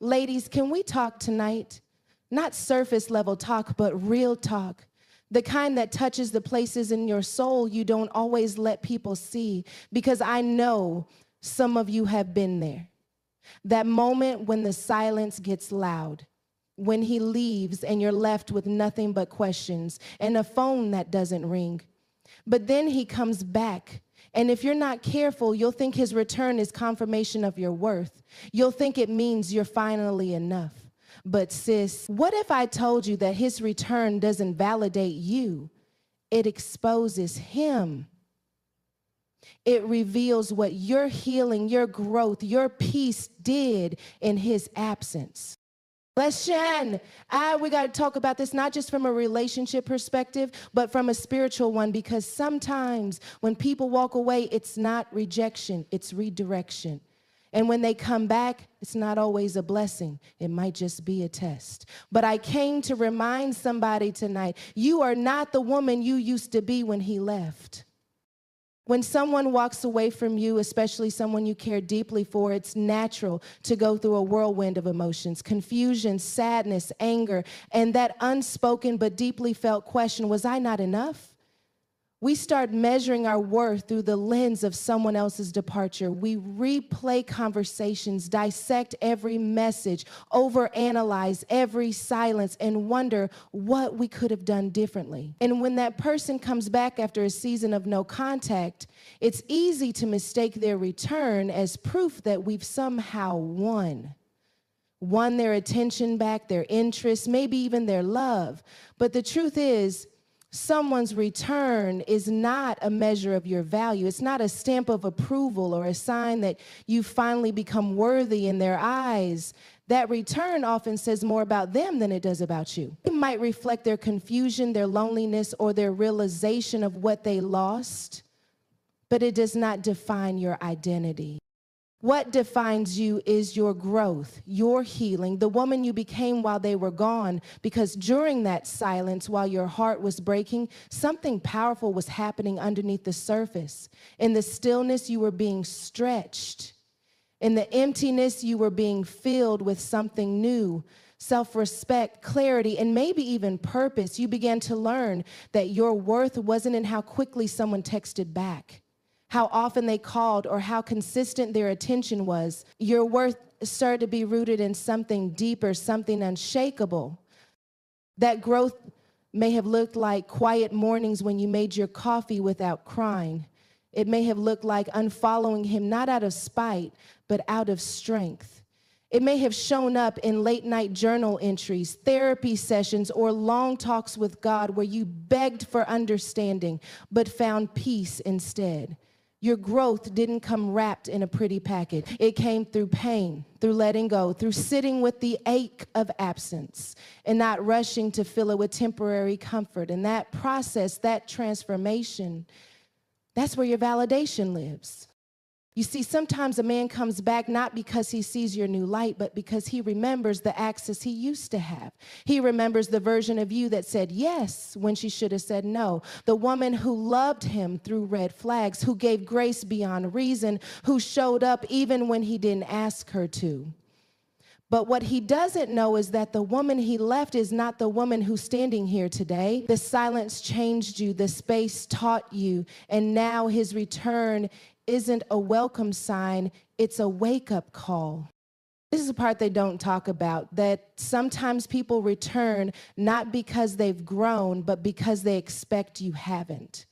Ladies, can we talk tonight? Not surface level talk, but real talk. The kind that touches the places in your soul you don't always let people see, because I know some of you have been there. That moment when the silence gets loud, when he leaves and you're left with nothing but questions and a phone that doesn't ring. But then he comes back. And if you're not careful, you'll think his return is confirmation of your worth. You'll think it means you're finally enough. But sis, what if I told you that his return doesn't validate you? It exposes him. It reveals what your healing, your growth, your peace did in his absence. Leshan, we got to talk about this not just from a relationship perspective, but from a spiritual one, because sometimes when people walk away, it's not rejection, it's redirection. And when they come back, it's not always a blessing. It might just be a test. But I came to remind somebody tonight, you are not the woman you used to be when he left. When someone walks away from you, especially someone you care deeply for, it's natural to go through a whirlwind of emotions, confusion, sadness, anger, and that unspoken but deeply felt question, was I not enough? We start measuring our worth through the lens of someone else's departure. We replay conversations, dissect every message, overanalyze every silence, and wonder what we could have done differently. And when that person comes back after a season of no contact, it's easy to mistake their return as proof that we've somehow won their attention back, their interest, maybe even their love. But the truth is, someone's return is not a measure of your value. It's not a stamp of approval or a sign that you finally become worthy in their eyes. That return often says more about them than it does about you. It might reflect their confusion, their loneliness, or their realization of what they lost, but it does not define your identity. What defines you is your growth, your healing, the woman you became while they were gone, because during that silence, while your heart was breaking, something powerful was happening underneath the surface. In the stillness, you were being stretched. In the emptiness, you were being filled with something new, self-respect, clarity, and maybe even purpose. You began to learn that your worth wasn't in how quickly someone texted back, how often they called, or how consistent their attention was. Your worth started to be rooted in something deeper, something unshakable. That growth may have looked like quiet mornings when you made your coffee without crying. It may have looked like unfollowing him, not out of spite, but out of strength. It may have shown up in late night journal entries, therapy sessions, or long talks with God where you begged for understanding, but found peace instead. Your growth didn't come wrapped in a pretty package. It came through pain, through letting go, through sitting with the ache of absence and not rushing to fill it with temporary comfort. And that process, that transformation, that's where your validation lives. You see, sometimes a man comes back not because he sees your new light, but because he remembers the access he used to have. He remembers the version of you that said yes when she should have said no. The woman who loved him through red flags, who gave grace beyond reason, who showed up even when he didn't ask her to. But what he doesn't know is that the woman he left is not the woman who's standing here today. The silence changed you, the space taught you, and now his return isn't a welcome sign, it's a wake-up call. This is the part they don't talk about, that sometimes people return not because they've grown, but because they expect you haven't.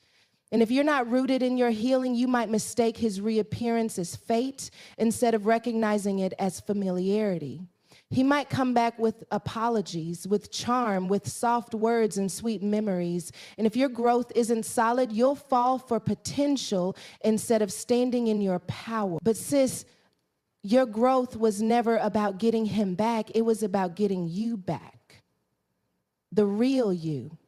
And if you're not rooted in your healing, you might mistake his reappearance as fate instead of recognizing it as familiarity. He might come back with apologies, with charm, with soft words and sweet memories. And if your growth isn't solid, you'll fall for potential instead of standing in your power. But sis, your growth was never about getting him back. It was about getting you back. The real you.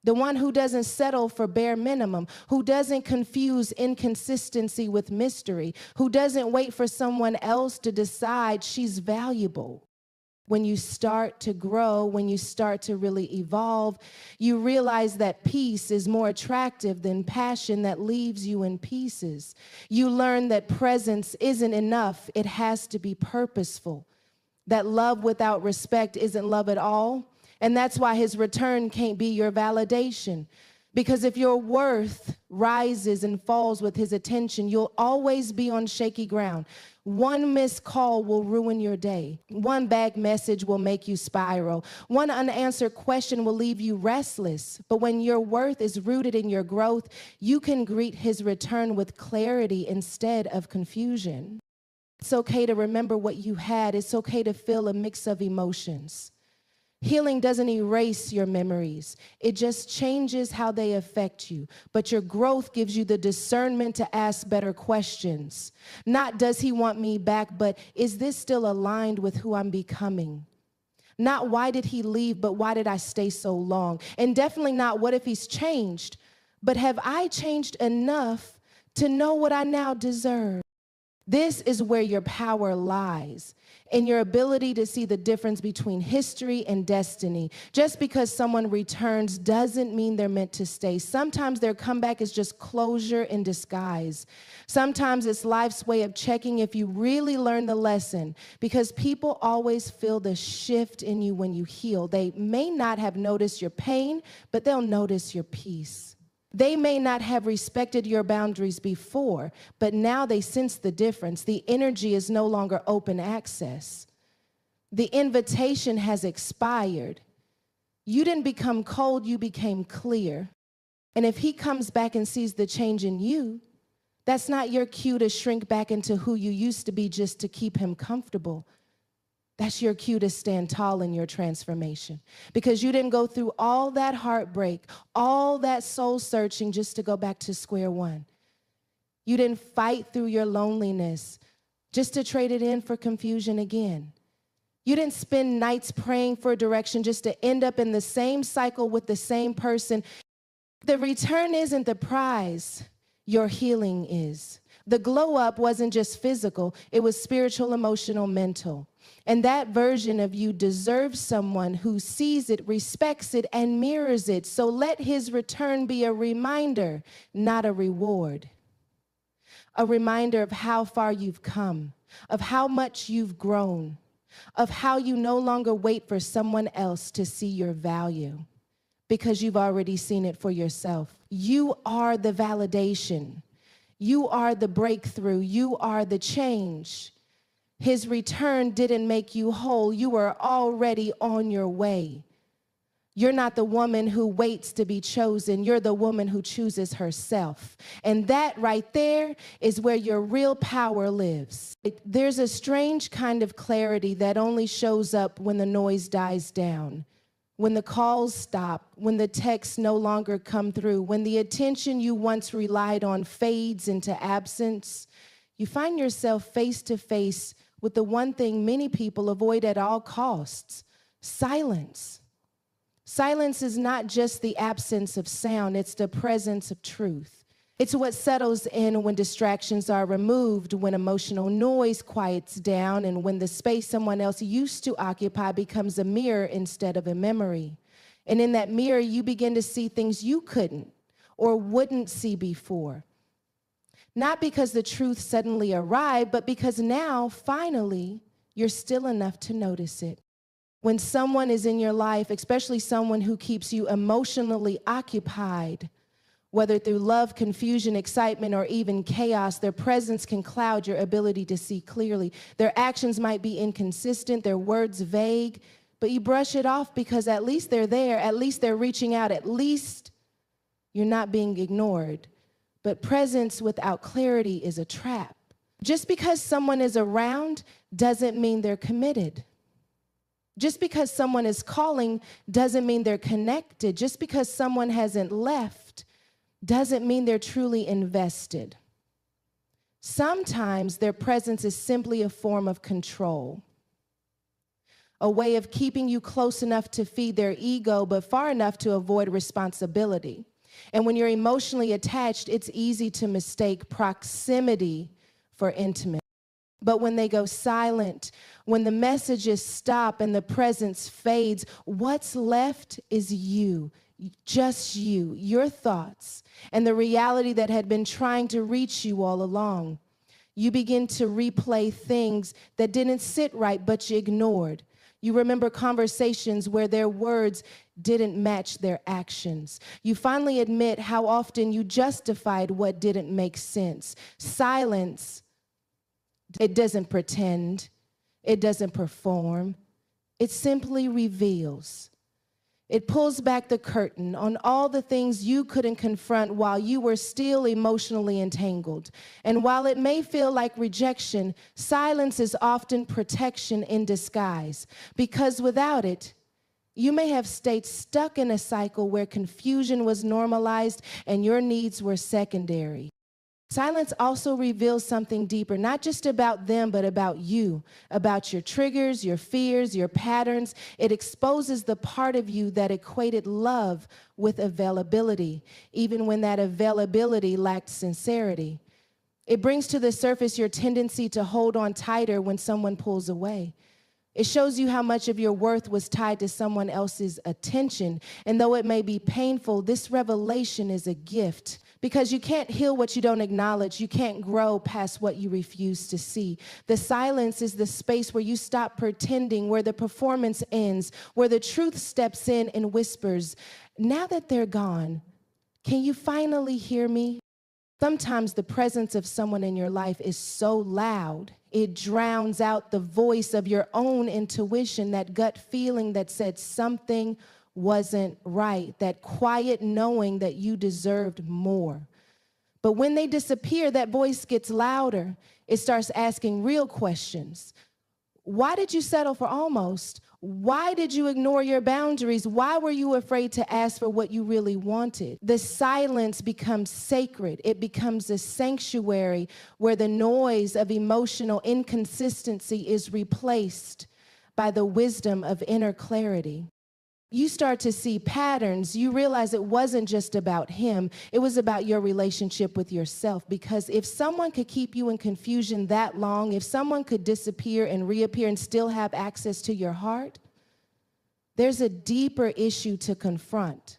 The one who doesn't settle for bare minimum, who doesn't confuse inconsistency with mystery, who doesn't wait for someone else to decide she's valuable. When you start to grow, when you start to really evolve, you realize that peace is more attractive than passion that leaves you in pieces. You learn that presence isn't enough. It has to be purposeful. that love without respect isn't love at all. And that's why his return can't be your validation. Because if your worth rises and falls with his attention, you'll always be on shaky ground. One missed call will ruin your day. One bad message will make you spiral. One unanswered question will leave you restless. But when your worth is rooted in your growth, you can greet his return with clarity instead of confusion. It's okay to remember what you had. It's okay to feel a mix of emotions. Healing doesn't erase your memories. It just changes how they affect you. But your growth gives you the discernment to ask better questions. Not does he want me back, but is this still aligned with who I'm becoming? Not why did he leave, but why did I stay so long? And definitely not what if he's changed, but have I changed enough to know what I now deserve? This is where your power lies, in your ability to see the difference between history and destiny. Just because someone returns doesn't mean they're meant to stay. Sometimes their comeback is just closure in disguise. Sometimes it's life's way of checking if you really learned the lesson, because people always feel the shift in you when you heal. They may not have noticed your pain, but they'll notice your peace. They may not have respected your boundaries before, but now they sense the difference. The energy is no longer open access. The invitation has expired. You didn't become cold, you became clear. And if he comes back and sees the change in you, that's not your cue to shrink back into who you used to be just to keep him comfortable. That's your cue to stand tall in your transformation, because you didn't go through all that heartbreak, all that soul searching just to go back to square one. You didn't fight through your loneliness just to trade it in for confusion again. You didn't spend nights praying for direction just to end up in the same cycle with the same person. The return isn't the prize, your healing is. The glow up wasn't just physical, it was spiritual, emotional, mental. And that version of you deserves someone who sees it, respects it, and mirrors it. So let his return be a reminder, not a reward. A reminder of how far you've come, of how much you've grown, of how you no longer wait for someone else to see your value, because you've already seen it for yourself. You are the validation. You are the breakthrough. You are the change. His return didn't make you whole. You were already on your way. You're not the woman who waits to be chosen. You're the woman who chooses herself. And that right there is where your real power lives. There's a strange kind of clarity that only shows up when the noise dies down, when the calls stop, when the texts no longer come through, when the attention you once relied on fades into absence. You find yourself face to face with the one thing many people avoid at all costs: silence. Silence is not just the absence of sound, it's the presence of truth. It's what settles in when distractions are removed, when emotional noise quiets down, and when the space someone else used to occupy becomes a mirror instead of a memory. And in that mirror, you begin to see things you couldn't or wouldn't see before. Not because the truth suddenly arrived, but because now, finally, you're still enough to notice it. When someone is in your life, especially someone who keeps you emotionally occupied, whether through love, confusion, excitement, or even chaos, their presence can cloud your ability to see clearly. Their actions might be inconsistent, their words vague, but you brush it off because at least they're there, at least they're reaching out, at least you're not being ignored. But presence without clarity is a trap. Just because someone is around doesn't mean they're committed. Just because someone is calling doesn't mean they're connected. Just because someone hasn't left doesn't mean they're truly invested. Sometimes their presence is simply a form of control, a way of keeping you close enough to feed their ego, but far enough to avoid responsibility. And when you're emotionally attached, it's easy to mistake proximity for intimacy. But when they go silent, when the messages stop and the presence fades, what's left is you, just you, your thoughts, and the reality that had been trying to reach you all along. You begin to replay things that didn't sit right, but you ignored. You remember conversations where their words didn't match their actions. You finally admit how often you justified what didn't make sense. Silence, it doesn't pretend, it doesn't perform, it simply reveals. It pulls back the curtain on all the things you couldn't confront while you were still emotionally entangled. And while it may feel like rejection, silence is often protection in disguise, because without it, you may have stayed stuck in a cycle where confusion was normalized and your needs were secondary. Silence also reveals something deeper, not just about them, but about you, about your triggers, your fears, your patterns. It exposes the part of you that equated love with availability, even when that availability lacked sincerity. It brings to the surface your tendency to hold on tighter when someone pulls away. It shows you how much of your worth was tied to someone else's attention. And though it may be painful, this revelation is a gift, because you can't heal what you don't acknowledge. You can't grow past what you refuse to see. The silence is the space where you stop pretending, where the performance ends, where the truth steps in and whispers, now that they're gone, can you finally hear me? Sometimes the presence of someone in your life is so loud, it drowns out the voice of your own intuition, that gut feeling that said something wasn't right, that quiet knowing that you deserved more. But when they disappear, that voice gets louder. It starts asking real questions. Why did you settle for almost? Why did you ignore your boundaries? Why were you afraid to ask for what you really wanted? The silence becomes sacred. It becomes a sanctuary where the noise of emotional inconsistency is replaced by the wisdom of inner clarity. You start to see patterns. You realize it wasn't just about him. It was about your relationship with yourself. Because if someone could keep you in confusion that long, if someone could disappear and reappear and still have access to your heart, there's a deeper issue to confront.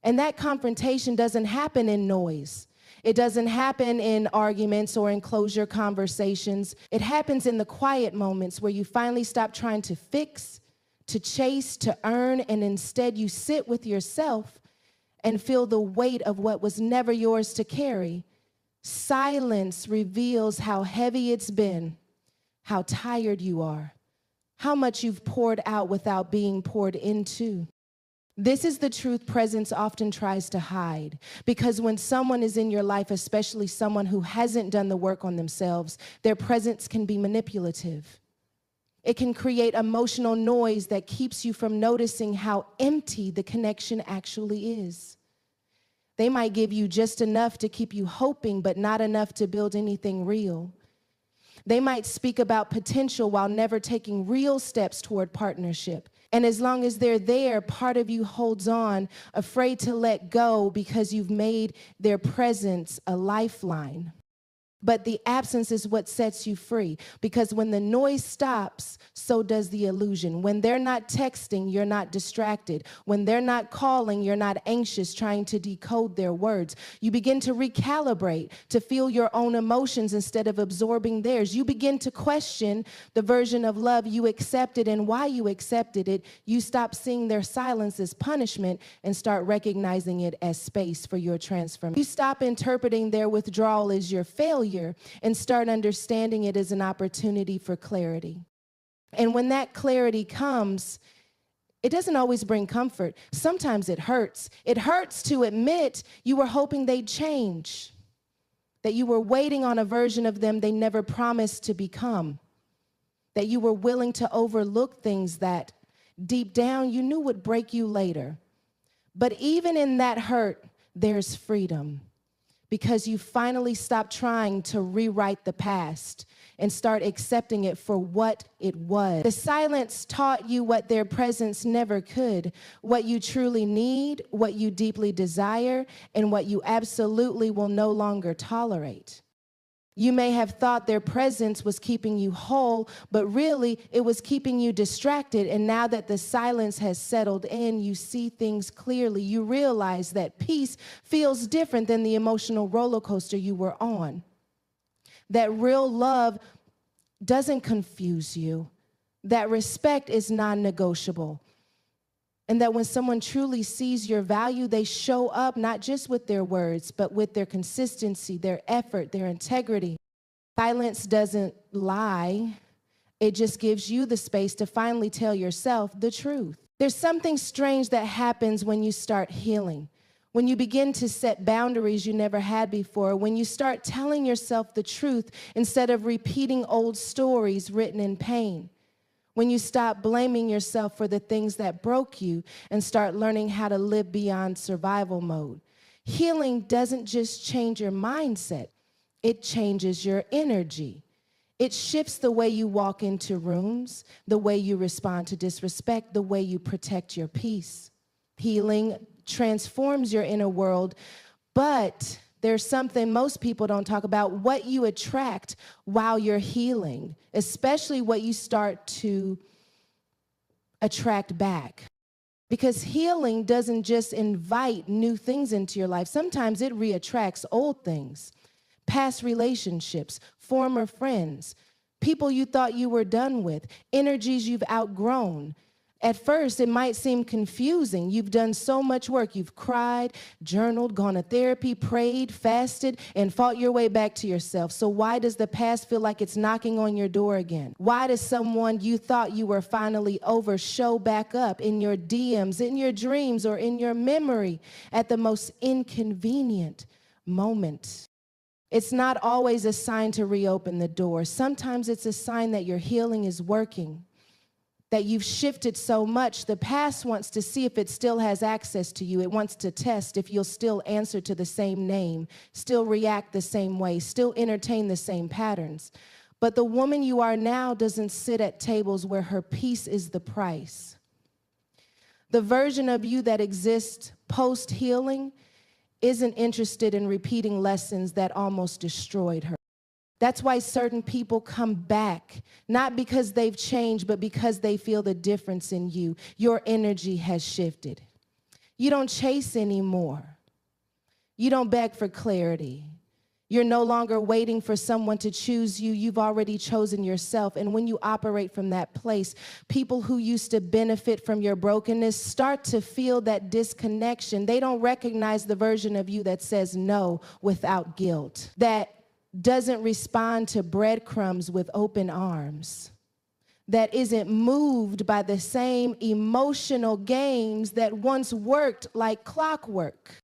And that confrontation doesn't happen in noise. It doesn't happen in arguments or in closure conversations. It happens in the quiet moments where you finally stop trying to fix, to chase, to earn, and instead you sit with yourself and feel the weight of what was never yours to carry. Silence reveals how heavy it's been, how tired you are, how much you've poured out without being poured into. This is the truth presence often tries to hide, because when someone is in your life, especially someone who hasn't done the work on themselves, their presence can be manipulative. It can create emotional noise that keeps you from noticing how empty the connection actually is. They might give you just enough to keep you hoping, but not enough to build anything real. They might speak about potential while never taking real steps toward partnership. And as long as they're there, part of you holds on, afraid to let go because you've made their presence a lifeline. But the absence is what sets you free, because when the noise stops, so does the illusion. When they're not texting, you're not distracted. When they're not calling, you're not anxious trying to decode their words. You begin to recalibrate, to feel your own emotions instead of absorbing theirs. You begin to question the version of love you accepted and why you accepted it. You stop seeing their silence as punishment and start recognizing it as space for your transformation. You stop interpreting their withdrawal as your failure and start understanding it as an opportunity for clarity. And when that clarity comes, it doesn't always bring comfort. Sometimes it hurts. It hurts to admit you were hoping they'd change, that you were waiting on a version of them they never promised to become, that you were willing to overlook things that deep down you knew would break you later. But even in that hurt, there's freedom, because you finally stop trying to rewrite the past and start accepting it for what it was. The silence taught you what their presence never could, what you truly need, what you deeply desire, and what you absolutely will no longer tolerate. You may have thought their presence was keeping you whole, but really it was keeping you distracted. And now that the silence has settled in, you see things clearly. You realize that peace feels different than the emotional roller coaster you were on. that real love doesn't confuse you, that respect is non-negotiable, and that when someone truly sees your value, they show up not just with their words, but with their consistency, their effort, their integrity. Silence doesn't lie. It just gives you the space to finally tell yourself the truth. There's something strange that happens when you start healing, when you begin to set boundaries you never had before, when you start telling yourself the truth instead of repeating old stories written in pain, when you stop blaming yourself for the things that broke you and start learning how to live beyond survival mode. Healing doesn't just change your mindset, it changes your energy. It shifts the way you walk into rooms, the way you respond to disrespect, the way you protect your peace. Healing transforms your inner world, but there's something most people don't talk about: what you attract while you're healing, especially what you start to attract back. Because healing doesn't just invite new things into your life. Sometimes it reattracts old things, past relationships, former friends, people you thought you were done with, energies you've outgrown. At first, it might seem confusing. You've done so much work. You've cried, journaled, gone to therapy, prayed, fasted, and fought your way back to yourself. So why does the past feel like it's knocking on your door again? Why does someone you thought you were finally over show back up in your DMs, in your dreams, or in your memory at the most inconvenient moment? It's not always a sign to reopen the door. Sometimes it's a sign that your healing is working, that you've shifted so much. The past wants to see if it still has access to you. It wants to test if you'll still answer to the same name, still react the same way, still entertain the same patterns. But the woman you are now doesn't sit at tables where her peace is the price. The version of you that exists post-healing isn't interested in repeating lessons that almost destroyed her. That's why certain people come back, not because they've changed, but because they feel the difference in you. Your energy has shifted. You don't chase anymore. You don't beg for clarity. You're no longer waiting for someone to choose you. You've already chosen yourself. And when you operate from that place, people who used to benefit from your brokenness start to feel that disconnection. They don't recognize the version of you that says no without guilt, that doesn't respond to breadcrumbs with open arms, that isn't moved by the same emotional games that once worked like clockwork.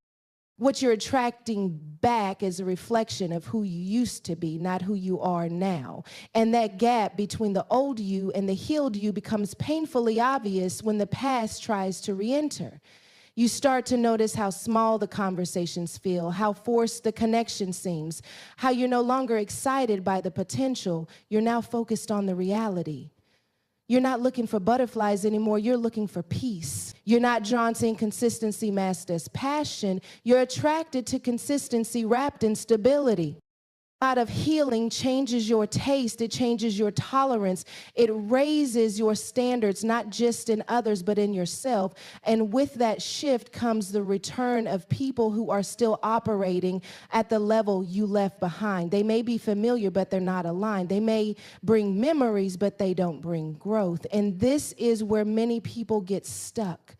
What you're attracting back is a reflection of who you used to be, not who you are now. And that gap between the old you and the healed you becomes painfully obvious when the past tries to re-enter. You start to notice how small the conversations feel, how forced the connection seems, how you're no longer excited by the potential. You're now focused on the reality. You're not looking for butterflies anymore. You're looking for peace. You're not drawn to inconsistency masked as passion. You're attracted to consistency wrapped in stability. Out of healing changes your taste, it changes your tolerance, it raises your standards, not just in others, but in yourself. And with that shift comes the return of people who are still operating at the level you left behind. They may be familiar, but they're not aligned. They may bring memories, but they don't bring growth. And this is where many people get stuck,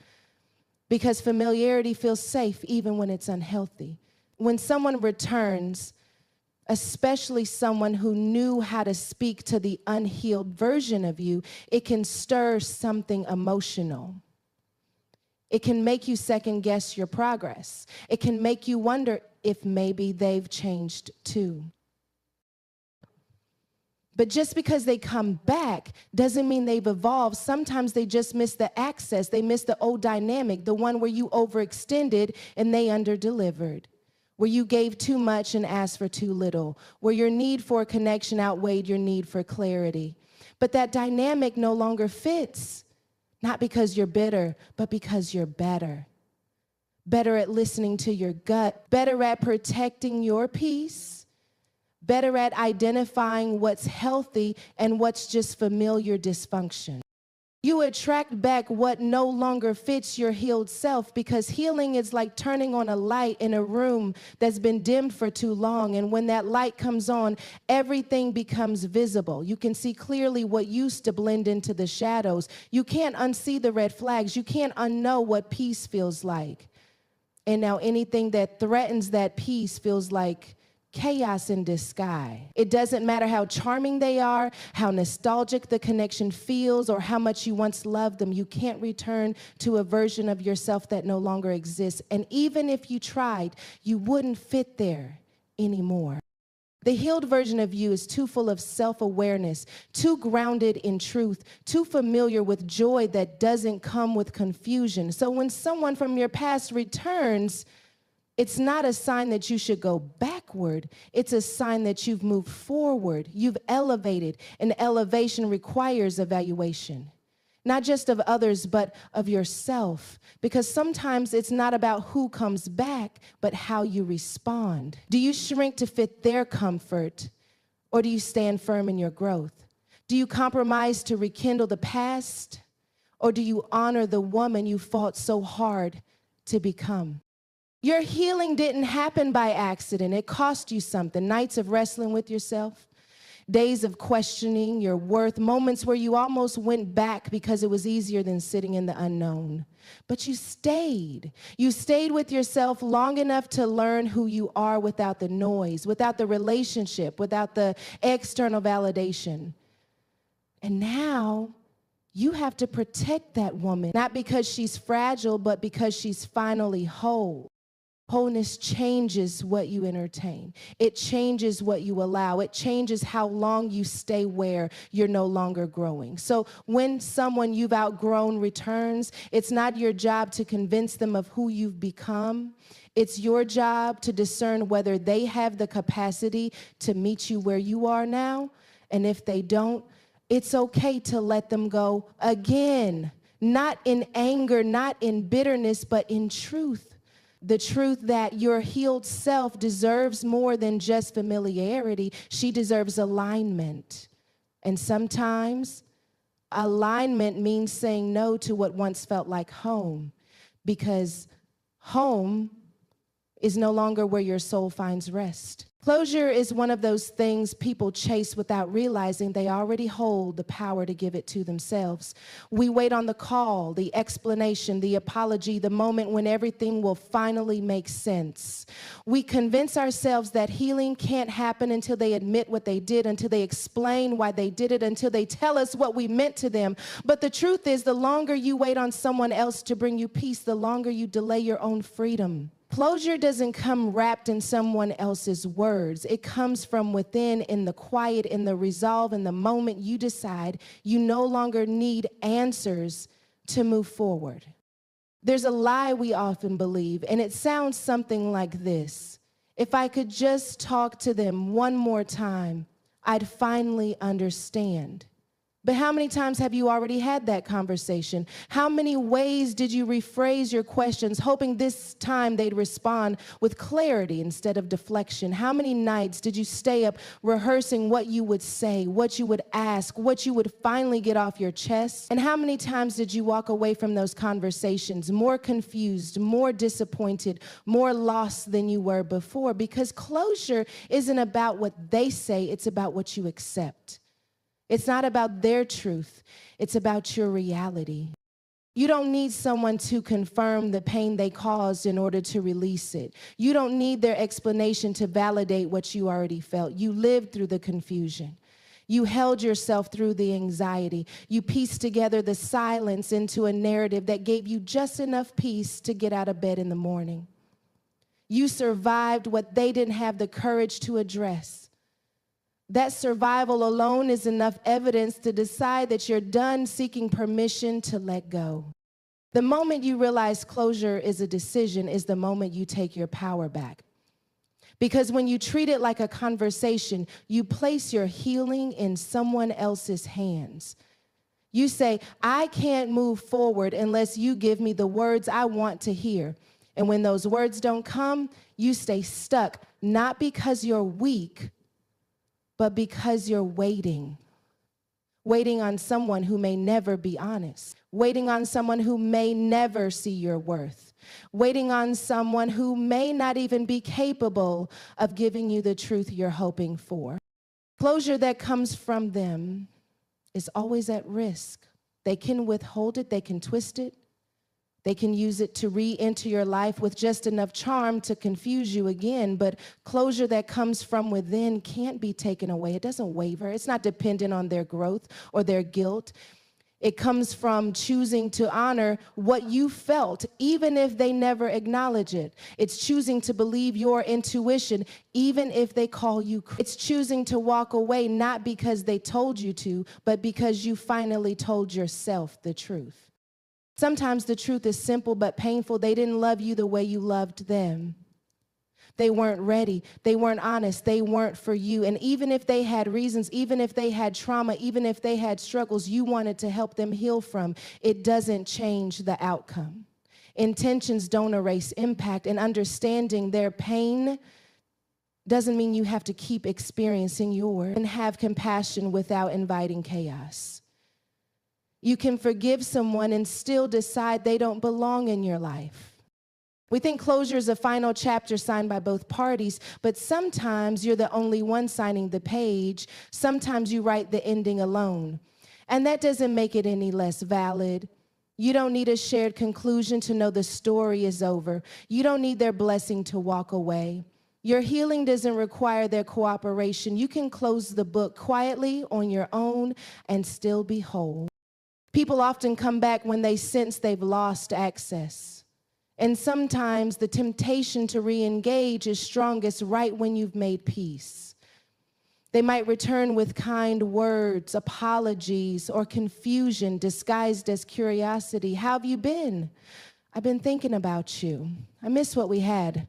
because familiarity feels safe even when it's unhealthy. When someone returns, especially someone who knew how to speak to the unhealed version of you, it can stir something emotional. It can make you second guess your progress. It can make you wonder if maybe they've changed too. But just because they come back doesn't mean they've evolved. Sometimes they just miss the access. They miss the old dynamic, the one where you overextended and they underdelivered, where you gave too much and asked for too little, where your need for a connection outweighed your need for clarity. But that dynamic no longer fits, not because you're bitter, but because you're better. Better at listening to your gut, better at protecting your peace, better at identifying what's healthy and what's just familiar dysfunction. You attract back what no longer fits your healed self, because healing is like turning on a light in a room that's been dimmed for too long. And when that light comes on, everything becomes visible. You can see clearly what used to blend into the shadows. You can't unsee the red flags. You can't unknow what peace feels like. And now anything that threatens that peace feels like chaos in disguise. It doesn't matter how charming they are, how nostalgic the connection feels, or how much you once loved them. You can't return to a version of yourself that no longer exists. And even if you tried, you wouldn't fit there anymore. The healed version of you is too full of self-awareness, too grounded in truth, too familiar with joy that doesn't come with confusion. So when someone from your past returns, it's not a sign that you should go backward. It's a sign that you've moved forward. You've elevated, and elevation requires evaluation, not just of others, but of yourself. Because sometimes it's not about who comes back, but how you respond. Do you shrink to fit their comfort, or do you stand firm in your growth? Do you compromise to rekindle the past, or do you honor the woman you fought so hard to become? Your healing didn't happen by accident. It cost you something. Nights of wrestling with yourself, days of questioning your worth, moments where you almost went back because it was easier than sitting in the unknown. But you stayed. You stayed with yourself long enough to learn who you are without the noise, without the relationship, without the external validation. And now you have to protect that woman, not because she's fragile, but because she's finally whole. Wholeness changes what you entertain. It changes what you allow. It changes how long you stay where you're no longer growing. So when someone you've outgrown returns, it's not your job to convince them of who you've become. It's your job to discern whether they have the capacity to meet you where you are now. And if they don't, it's okay to let them go again, not in anger, not in bitterness, but in truth. The truth that your healed self deserves more than just familiarity. She deserves alignment. And sometimes alignment means saying no to what once felt like home, because home is no longer where your soul finds rest. Closure is one of those things people chase without realizing they already hold the power to give it to themselves. We wait on the call, the explanation, the apology, the moment when everything will finally make sense. We convince ourselves that healing can't happen until they admit what they did, until they explain why they did it, until they tell us what we meant to them. But the truth is, the longer you wait on someone else to bring you peace, the longer you delay your own freedom. Closure doesn't come wrapped in someone else's words. It comes from within, in the quiet, in the resolve, in the moment you decide you no longer need answers to move forward. There's a lie we often believe, and it sounds something like this: if I could just talk to them one more time, I'd finally understand. But how many times have you already had that conversation? How many ways did you rephrase your questions, hoping this time they'd respond with clarity instead of deflection? How many nights did you stay up rehearsing what you would say, what you would ask, what you would finally get off your chest? And how many times did you walk away from those conversations more confused, more disappointed, more lost than you were before? Because closure isn't about what they say, it's about what you accept. It's not about their truth. It's about your reality. You don't need someone to confirm the pain they caused in order to release it. You don't need their explanation to validate what you already felt. You lived through the confusion. You held yourself through the anxiety. You pieced together the silence into a narrative that gave you just enough peace to get out of bed in the morning. You survived what they didn't have the courage to address. That survival alone is enough evidence to decide that you're done seeking permission to let go. The moment you realize closure is a decision is the moment you take your power back. Because when you treat it like a conversation, you place your healing in someone else's hands. You say, I can't move forward unless you give me the words I want to hear. And when those words don't come, you stay stuck, not because you're weak, but because you're waiting. waiting on someone who may never be honest, waiting on someone who may never see your worth, waiting on someone who may not even be capable of giving you the truth you're hoping for. Closure that comes from them is always at risk. They can withhold it, they can twist it, they can use it to re-enter your life with just enough charm to confuse you again, but closure that comes from within can't be taken away. It doesn't waver. It's not dependent on their growth or their guilt. It comes from choosing to honor what you felt, even if they never acknowledge it. It's choosing to believe your intuition, even if they call you crazy. It's choosing to walk away, not because they told you to, but because you finally told yourself the truth. Sometimes the truth is simple but painful. They didn't love you the way you loved them. They weren't ready. They weren't honest. They weren't for you. And even if they had reasons, even if they had trauma, even if they had struggles you wanted to help them heal from, it doesn't change the outcome. Intentions don't erase impact, and understanding their pain doesn't mean you have to keep experiencing yours. And have compassion without inviting chaos. You can forgive someone and still decide they don't belong in your life. We think closure is a final chapter signed by both parties, but sometimes you're the only one signing the page. Sometimes you write the ending alone. And that doesn't make it any less valid. You don't need a shared conclusion to know the story is over. You don't need their blessing to walk away. Your healing doesn't require their cooperation. You can close the book quietly on your own and still be whole. People often come back when they sense they've lost access. And sometimes the temptation to re-engage is strongest right when you've made peace. They might return with kind words, apologies, or confusion disguised as curiosity. How have you been? I've been thinking about you. I miss what we had.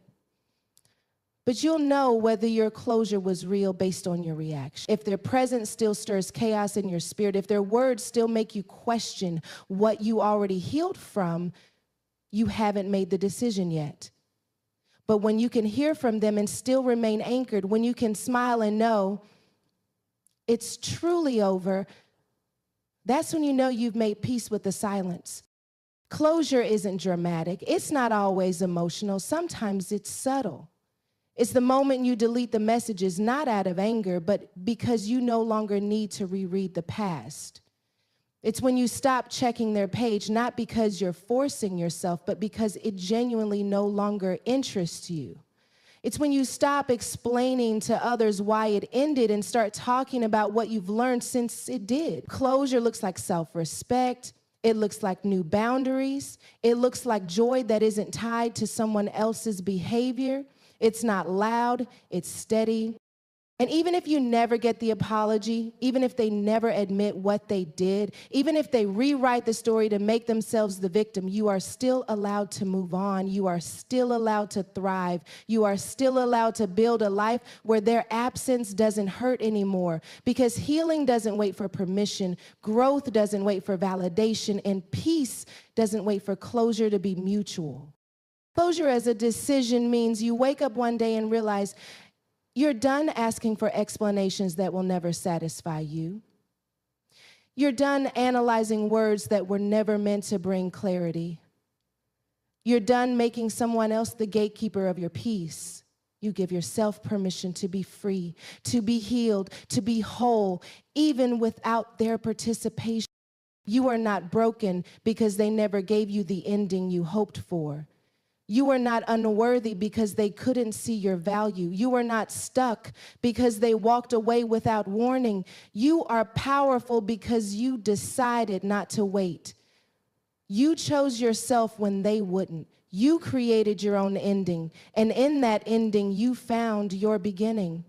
But you'll know whether your closure was real based on your reaction. If their presence still stirs chaos in your spirit, if their words still make you question what you already healed from, you haven't made the decision yet. But when you can hear from them and still remain anchored, when you can smile and know it's truly over, that's when you know you've made peace with the silence. Closure isn't dramatic. It's not always emotional. Sometimes it's subtle. It's the moment you delete the messages, not out of anger, but because you no longer need to reread the past. It's when you stop checking their page, not because you're forcing yourself, but because it genuinely no longer interests you. It's when you stop explaining to others why it ended and start talking about what you've learned since it did. Closure looks like self-respect. It looks like new boundaries. It looks like joy that isn't tied to someone else's behavior. It's not loud, it's steady. And even if you never get the apology, even if they never admit what they did, even if they rewrite the story to make themselves the victim, you are still allowed to move on. You are still allowed to thrive. You are still allowed to build a life where their absence doesn't hurt anymore, because healing doesn't wait for permission, growth doesn't wait for validation, and peace doesn't wait for closure to be mutual. Closure as a decision means you wake up one day and realize you're done asking for explanations that will never satisfy you. You're done analyzing words that were never meant to bring clarity. You're done making someone else the gatekeeper of your peace. You give yourself permission to be free, to be healed, to be whole, even without their participation. You are not broken because they never gave you the ending you hoped for. You are not unworthy because they couldn't see your value. You are not stuck because they walked away without warning. You are powerful because you decided not to wait. You chose yourself when they wouldn't. You created your own ending, and in that ending, you found your beginning.